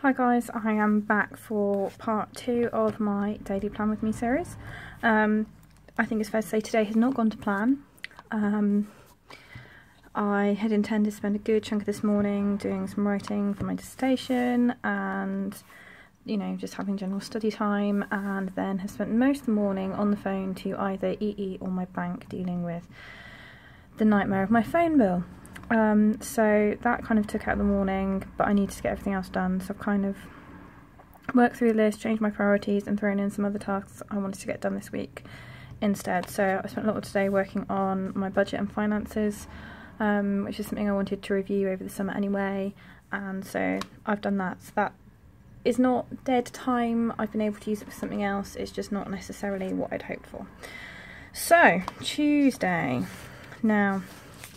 Hi guys, I am back for part 2 of my Daily Plan With Me series. I think it's fair to say today has not gone to plan. I had intended to spend a good chunk of this morning doing some writing for my dissertation and, you know, just having general study time, and then have spent most of the morning on the phone to either EE or my bank dealing with the nightmare of my phone bill. So that kind of took out the morning, but I needed to get everything else done, so I've kind of worked through the list, changed my priorities and thrown in some other tasks I wanted to get done this week instead. So I spent a lot of today working on my budget and finances, which is something I wanted to review over the summer anyway, and so I've done that. So that is not dead time, I've been able to use it for something else, it's just not necessarily what I'd hoped for. So, Tuesday. Now,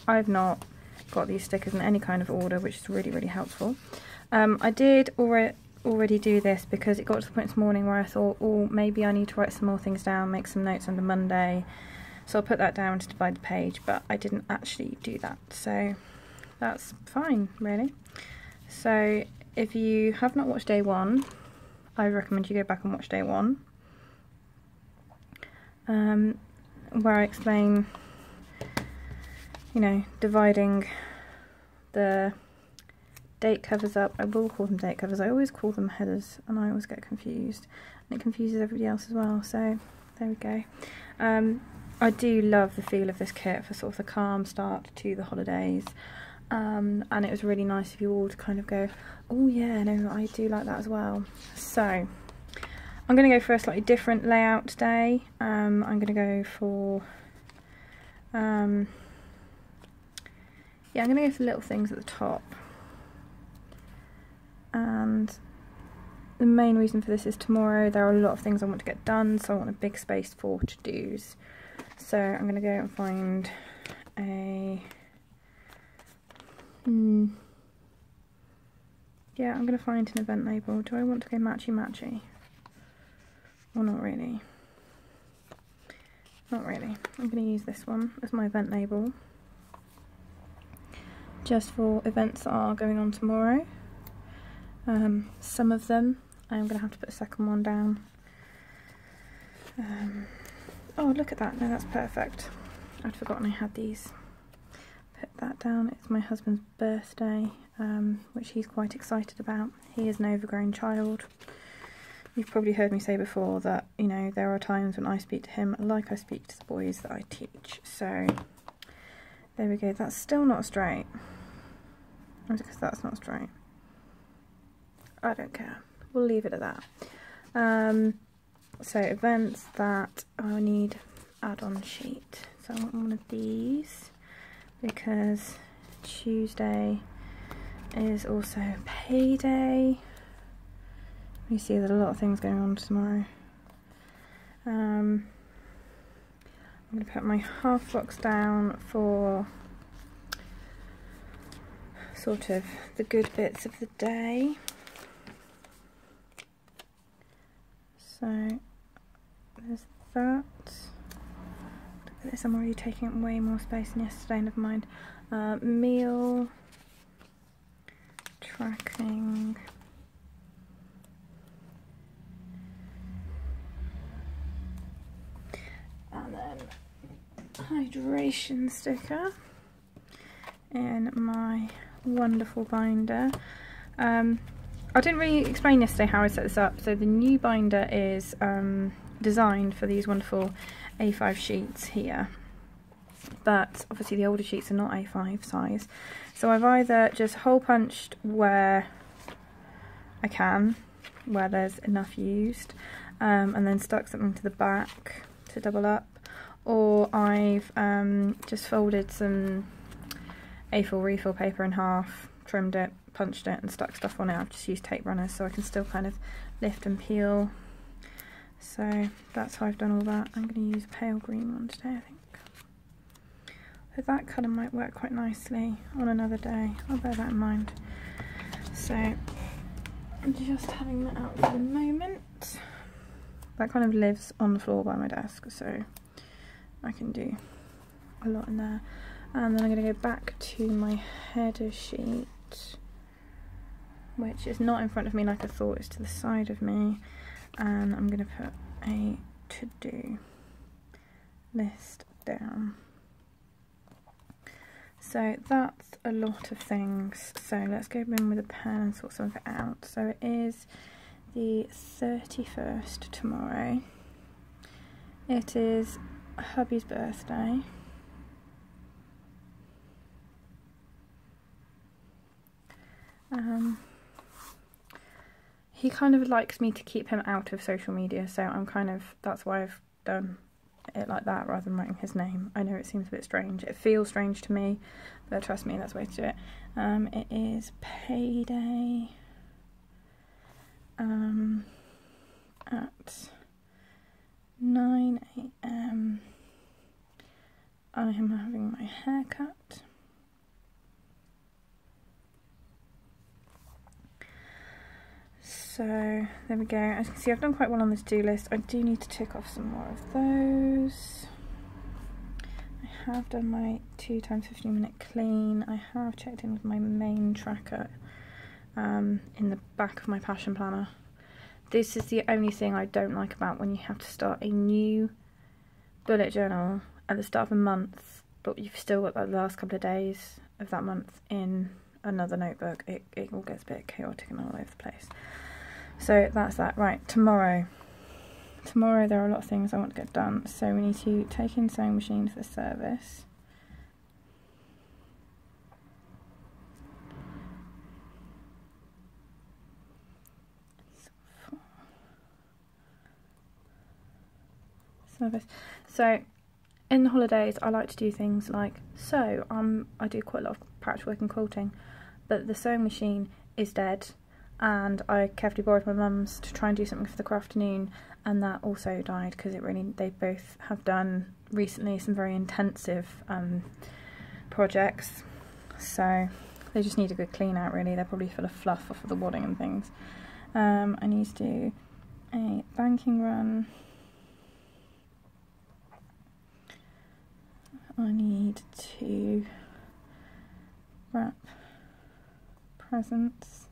I've not got these stickers in any kind of order, which is really, really helpful. I did already do this because it got to the point this morning where I thought, oh, maybe I need to write some more things down, make some notes under Monday, so I'll put that down to divide the page, but I didn't actually do that, so that's fine, really. So if you have not watched day 1, I recommend you go back and watch day 1, where I explain, you know, dividing the date covers up. I will call them date covers, I always call them headers and I always get confused, and it confuses everybody else as well, so there we go. I do love the feel of this kit for sort of the calm start to the holidays, and it was really nice of you all to kind of go, oh yeah, no, I do like that as well. So I'm going to go for a slightly different layout today. I'm going to go for yeah, I'm going to go for little things at the top, and the main reason for this is tomorrow there are a lot of things I want to get done, so I want a big space for to-dos. So I'm going to go and find a yeah, I'm going to find an event label. Do I want to go matchy or not really? Not really. I'm going to use this one as my event label, just for events that are going on tomorrow. Some of them I'm going to have to put a second one down. Oh, look at that. No, that's perfect. I'd forgotten I had these. Put that down. It's my husband's birthday, which he's quite excited about. He is an overgrown child. You've probably heard me say before that, you know, there are times when I speak to him like I speak to the boys that I teach. So there we go. That's still not straight. Because that's not straight. I don't care. We'll leave it at that. So events that I need add-on sheet. So I want one of these because Tuesday is also payday. You see there's a lot of things going on tomorrow. I'm going to put my half box down for sort of the good bits of the day. So there's that. Look at this, I'm already taking up way more space than yesterday, never mind. Meal, tracking, and then hydration sticker in my wonderful binder. I didn't really explain yesterday how I set this up. So the new binder is designed for these wonderful A5 sheets here, but obviously the older sheets are not A5 size, so I've either just hole punched where I can, where there's enough used, and then stuck something to the back to double up, or I've just folded some A4 refill paper in half, trimmed it, punched it and stuck stuff on it. I've just used tape runners so I can still kind of lift and peel. So that's how I've done all that. I'm going to use a pale green one today, I think. So that colour might work quite nicely on another day. I'll bear that in mind. So I'm just having that out for the moment. That kind of lives on the floor by my desk, so I can do a lot in there. And then I'm going to go back to my header sheet. which is not in front of me like I thought, it's to the side of me, and I'm going to put a to-do list down. So that's a lot of things, so let's go in with a pen and sort some of it out. So it is the 31st tomorrow. It is hubby's birthday. He kind of likes me to keep him out of social media, so I'm kind of, that's why I've done it like that rather than writing his name. I know it seems a bit strange, it feels strange to me, but trust me, that's the way to do it. It is payday at 9 AM. I am having my hair cut. So there we go. As you can see, I've done quite well on this to-do list. I do need to tick off some more of those. I have done my 2 times 15-minute clean. I have checked in with my main tracker in the back of my passion planner. This is the only thing I don't like about when you have to start a new bullet journal at the start of a month, but you've still got like the last couple of days of that month in another notebook. It all gets a bit chaotic and all over the place. So that's that. Right, tomorrow there are a lot of things I want to get done. So we need to take in sewing machine for service. So in the holidays I like to do things like sew. I do quite a lot of practical work and quilting, but the sewing machine is dead, and I carefully borrowed my mum's to try and do something for the afternoon, and that also died because they both have done recently some very intensive projects, so they just need a good clean out really. They're probably full of fluff off of the wadding and things. I need to do a banking run. I need to wrap presents.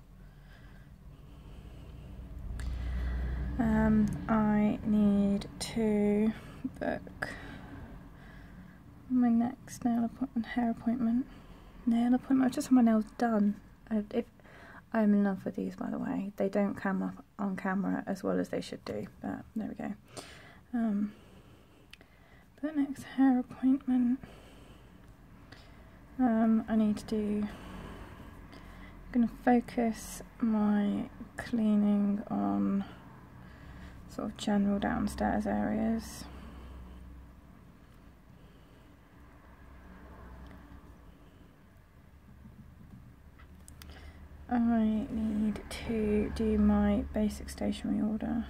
I need to book my next hair appointment. I've just had my nails done. I'm in love with these, by the way. They don't come up on camera as well as they should do, but there we go. But next hair appointment, I need to do, I'm going to focus my cleaning on sort of general downstairs areas. I need to do my basic stationery order.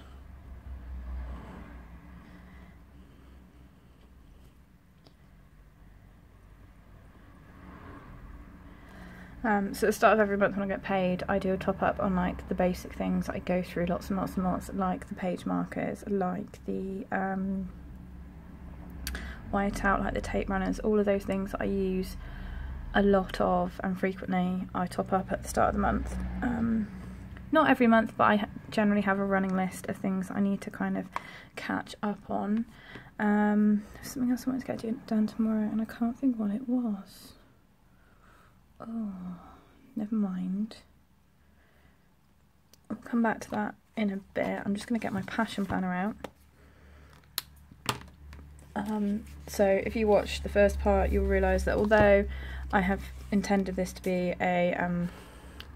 So at the start of every month when I get paid, I do a top up on like the basic things I go through lots and lots and lots, like the page markers, like the whiteout, like the tape runners, all of those things that I use a lot of and frequently. I top up at the start of the month. Not every month, but I generally have a running list of things I need to kind of catch up on. Something else I wanted to get done tomorrow and I can't think what it was. Oh, never mind. I'll come back to that in a bit. I'm just going to get my passion planner out. So if you watched the first part, you'll realise that although I have intended this to be a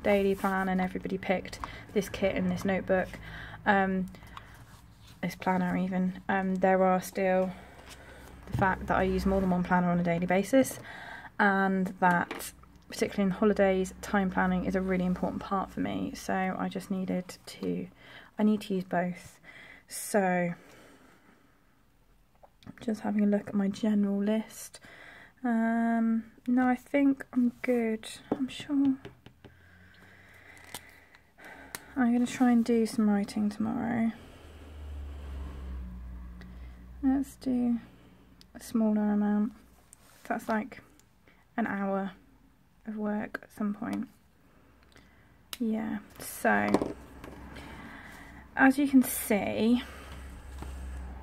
daily plan and everybody picked this kit in this notebook, this planner even, there are still the fact that I use more than one planner on a daily basis, and that particularly in holidays, time planning is a really important part for me, so I just needed to, I need to use both. So, just having a look at my general list. No, I think I'm good, I'm sure. I'm going to try and do some writing tomorrow. Let's do a smaller amount. That's like an hour of work at some point. yeah, so as you can see,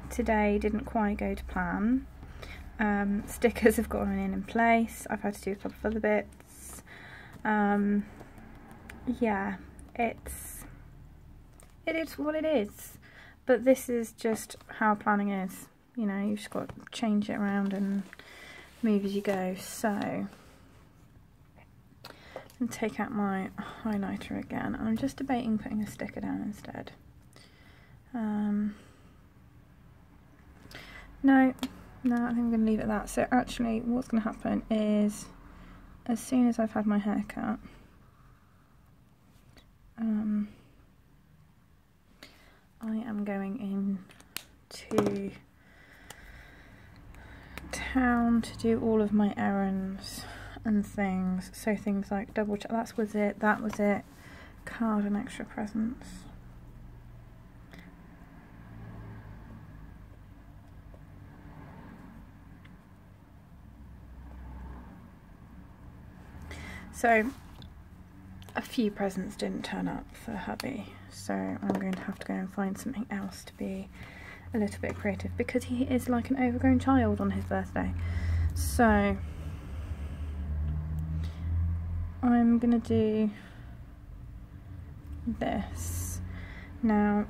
today didn't quite go to plan. Stickers have gone in place. I've had to do a couple of other bits. Yeah, it is what it is, but this is just how planning is, you know. You've just got to change it around and move as you go. So and take out my highlighter again. I'm just debating putting a sticker down instead. No, I think I'm going to leave it at that. So actually what's going to happen is, as soon as I've had my hair cut, I am going in to town to do all of my errands and things. So things like double check, that was it, card and extra presents. So a few presents didn't turn up for hubby, so I'm going to have to go and find something else to be a little bit creative, because he is like an overgrown child on his birthday. So I'm gonna do this. Now,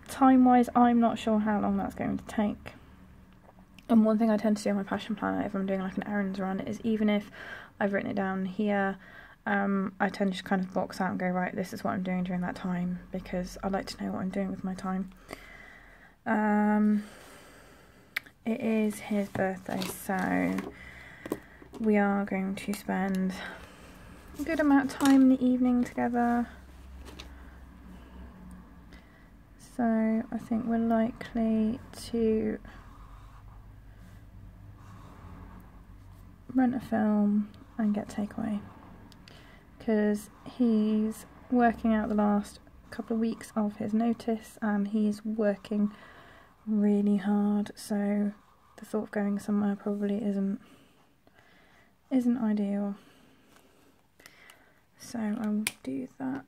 time wise, I'm not sure how long that's going to take. And one thing I tend to do on my passion planner if I'm doing like an errands run is, even if I've written it down here, I tend to just kind of box out and go, right, this is what I'm doing during that time, because I like to know what I'm doing with my time. It is his birthday, so we are going to spend a good amount of time in the evening together. So I think we're likely to rent a film and get takeaway, because he's working out the last couple of weeks of his notice and he's working really hard, so the thought of going somewhere probably isn't ideal. So I will do that,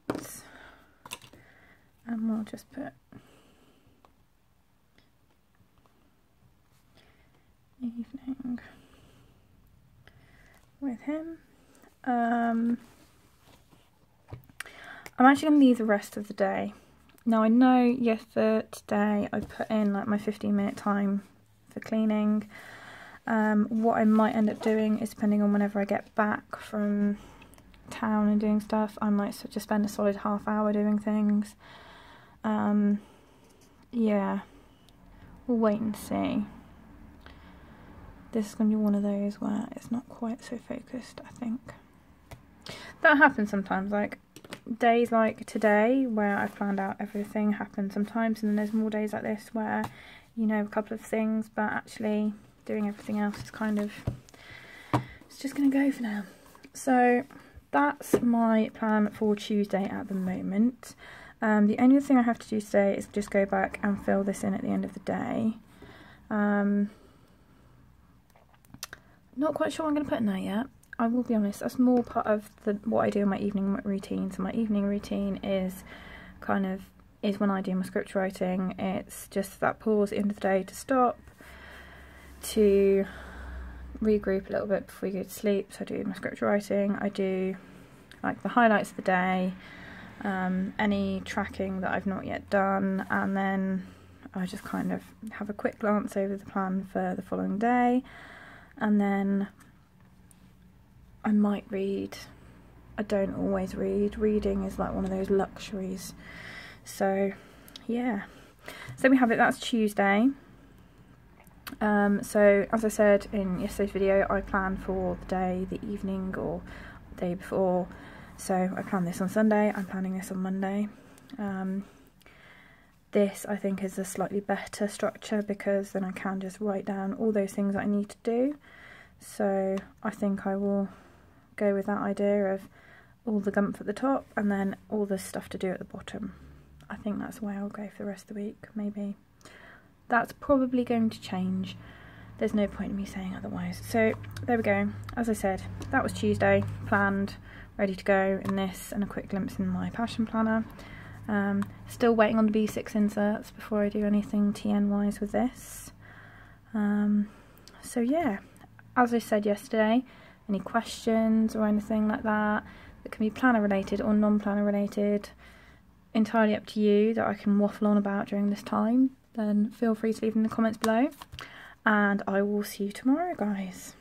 and we'll just put evening with him. I'm actually going to leave the rest of the day. Now I know yesterday I put in like my 15-minute time for cleaning. What I might end up doing is, depending on whenever I get back from town and doing stuff, I might just spend a solid half hour doing things. Yeah, we'll wait and see. This is going to be one of those where it's not quite so focused, I think. That happens sometimes, like days like today where I've planned out everything happen sometimes, and then there's more days like this where, you know, a couple of things, but actually doing everything else is kind of, it's just going to go for now. So that's my plan for Tuesday at the moment. The only thing I have to do today is just go back and fill this in at the end of the day. Not quite sure what I'm going to put in there yet. I will be honest, that's more part of what I do in my evening routine. So my evening routine is when I do my script writing. It's just that pause at the end of the day to stop, to regroup a little bit before you go to sleep. So I do my script writing, I do like the highlights of the day, any tracking that I've not yet done, and then I just kind of have a quick glance over the plan for the following day, and then I might read. I don't always read. Reading is like one of those luxuries. So yeah, so we have it. That's Tuesday. So as I said in yesterday's video, I plan for the day, the evening or the day before. So I planned this on Sunday, I'm planning this on Monday. This I think is a slightly better structure, because then I can just write down all those things that I need to do. So I think I will go with that idea of all the gumph at the top and then all the stuff to do at the bottom. I think that's the way I'll go for the rest of the week. Maybe that's probably going to change there's no point in me saying otherwise. So there we go. As I said, that was Tuesday, planned, ready to go in this, and a quick glimpse in my passion planner. Still waiting on the B6 inserts before I do anything TN wise with this. So yeah, as I said yesterday, any questions or anything like that can be planner related or non-planner related, entirely up to you, that I can waffle on about during this time, then feel free to leave them in the comments below, and I will see you tomorrow, guys.